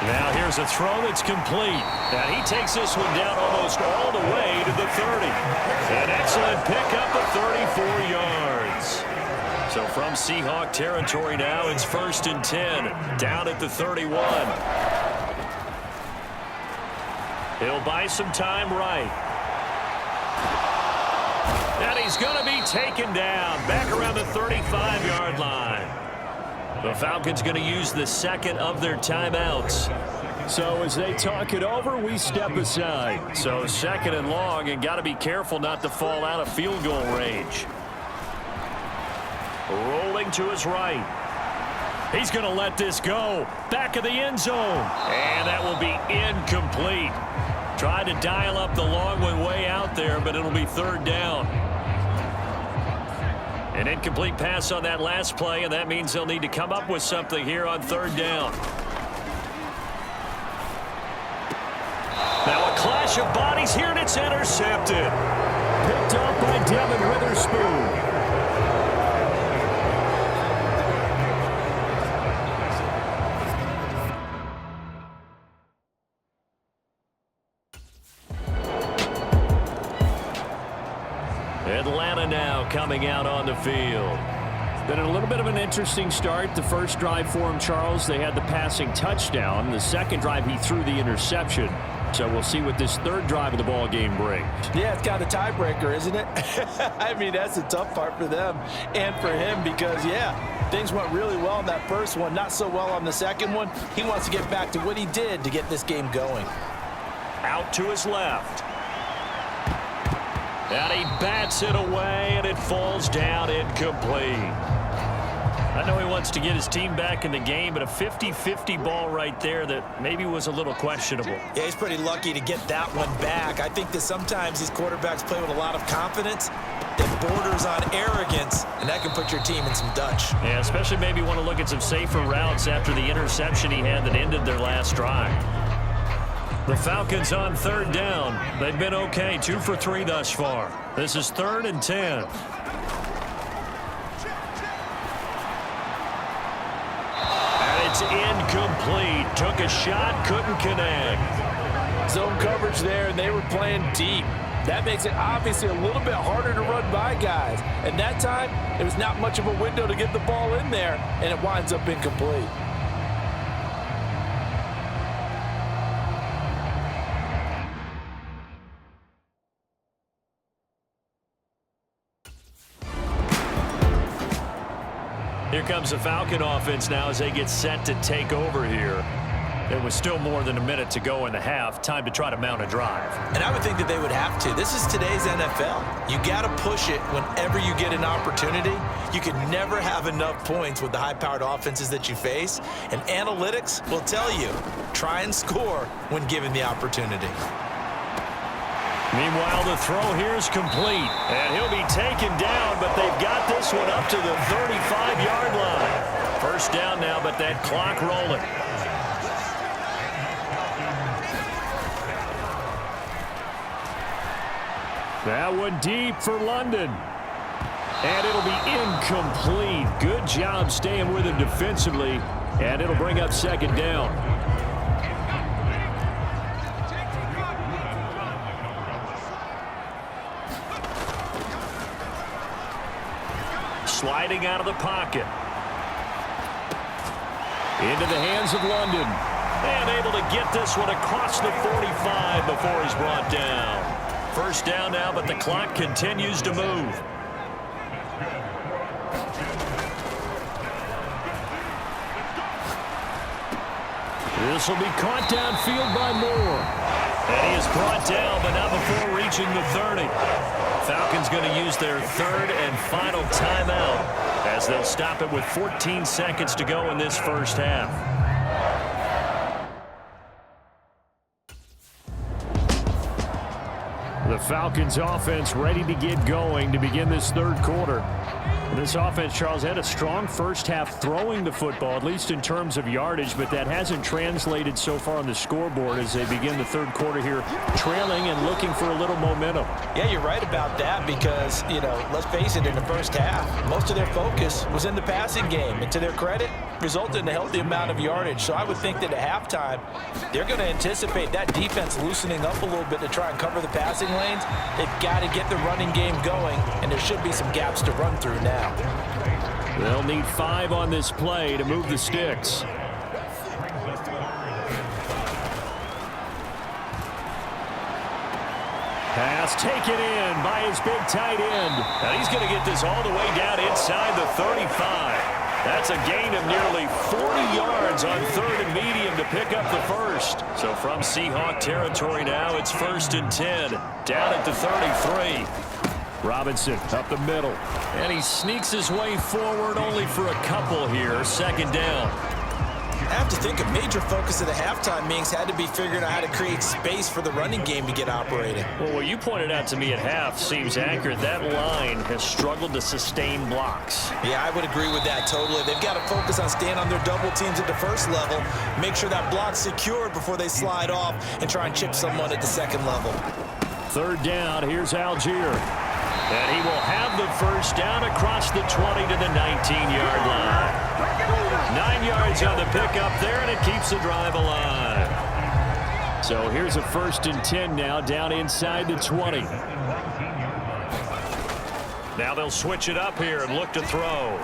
Now here's a throw that's complete. And he takes this one down almost all the way to the 30. An excellent pickup of 34 yards. So from Seahawk territory now, it's 1st and 10, down at the 31. He'll buy some time right. And he's going to be taken down back around the 35-yard line. The Falcons going to use the second of their timeouts. So as they talk it over, we step aside. So 2nd and long, and got to be careful not to fall out of field goal range. Rolling to his right. He's going to let this go. Back of the end zone. And that will be incomplete. Tried to dial up the long one way out there, but it'll be 3rd down. An incomplete pass on that last play, and that means they'll need to come up with something here on 3rd down. Now a clash of bodies here, and it's intercepted. Picked up by Devin Witherspoon. Atlanta now coming out on the field. Been a little bit of an interesting start. The first drive for him, Charles, they had the passing touchdown. The second drive, he threw the interception. So we'll see what this 3rd drive of the ball game brings. Yeah, it's kind of a tiebreaker, isn't it? I mean, that's the tough part for them and for him because, yeah, things went really well in that first one, not so well on the second one. He wants to get back to what he did to get this game going. Out to his left. And he bats it away, and it falls down incomplete. I know he wants to get his team back in the game, but a 50-50 ball right there that maybe was a little questionable. Yeah, he's pretty lucky to get that one back. I think that sometimes these quarterbacks play with a lot of confidence that borders on arrogance, and that can put your team in some Dutch. Yeah, especially maybe want to look at some safer routes after the interception he had that ended their last drive. The Falcons on 3rd down. They've been okay, 2 for 3 thus far. This is 3rd and 10. And it's incomplete. Took a shot, couldn't connect. Zone coverage there, and they were playing deep. That makes it obviously a little bit harder to run by guys. And that time, it was not much of a window to get the ball in there, and it winds up incomplete. Here comes the Falcon offense now as they get set to take over here. There was still more than a minute to go in the half. Time to try to mount a drive. And I would think that they would have to. This is today's NFL. You got to push it whenever you get an opportunity. You can never have enough points with the high-powered offenses that you face. And analytics will tell you, try and score when given the opportunity. Meanwhile, the throw here is complete. And he'll be taken down, but they've got this one up to the 35-yard line. 1st down now, but that clock rolling. That one deep for London. And it'll be incomplete. Good job staying with him defensively. And it'll bring up 2nd down. Sliding out of the pocket. Into the hands of London. And able to get this one across the 45 before he's brought down. 1st down now, but the clock continues to move. This will be caught downfield by Moore. And he is brought down, but not before reaching the 30. Falcons going to use their 3rd and final timeout as they'll stop it with 14 seconds to go in this 1st half. The Falcons offense ready to get going to begin this 3rd quarter. This offense, Charles, had a strong first half throwing the football, at least in terms of yardage, but that hasn't translated so far on the scoreboard as they begin the third quarter here, trailing and looking for a little momentum. Yeah, you're right about that because, let's face it, in the first half, most of their focus was in the passing game. And to their credit, resulted in a healthy amount of yardage. So I would think that at halftime, they're going to anticipate that defense loosening up a little bit to try and cover the passing lanes. They've got to get the running game going, and there should be some gaps to run through now. They'll need 5 on this play to move the sticks. Pass taken in by his big tight end. And he's going to get this all the way down inside the 35. That's a gain of nearly 40 yards on third and medium to pick up the first. So from Seahawk territory now, it's 1st and 10. Down at the 33. Robinson up the middle. And he sneaks his way forward only for a couple here. 2nd down. I have to think a major focus of the halftime meetings had to be figuring out how to create space for the running game to get operating. Well, what you pointed out to me at half seems accurate. That line has struggled to sustain blocks. Yeah, I would agree with that totally. They've got to focus on staying on their double teams at the first level, make sure that block's secured before they slide off and try and chip someone at the second level. 3rd down, here's Algier. And he will have the first down across the 20 to the 19-yard line. 9 yards on the pickup there, and it keeps the drive alive. So here's a 1st and 10 now, down inside the 20. Now they'll switch it up here and look to throw.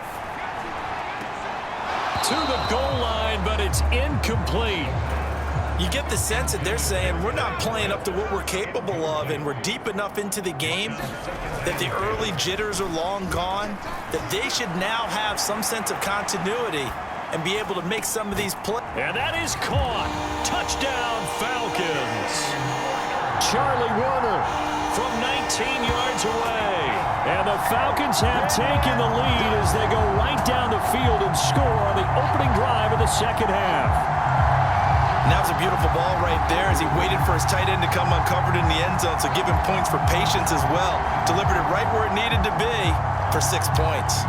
To the goal line, but it's incomplete. You get the sense that they're saying we're not playing up to what we're capable of, and we're deep enough into the game that the early jitters are long gone, that they should now have some sense of continuity and be able to make some of these plays. And that is caught. Touchdown, Falcons. Charlie Warner from 19 yards away. And the Falcons have taken the lead as they go right down the field and score on the opening drive of the second half. And that was a beautiful ball right there as he waited for his tight end to come uncovered in the end zone, so give him points for patience as well. Delivered it right where it needed to be for 6 points.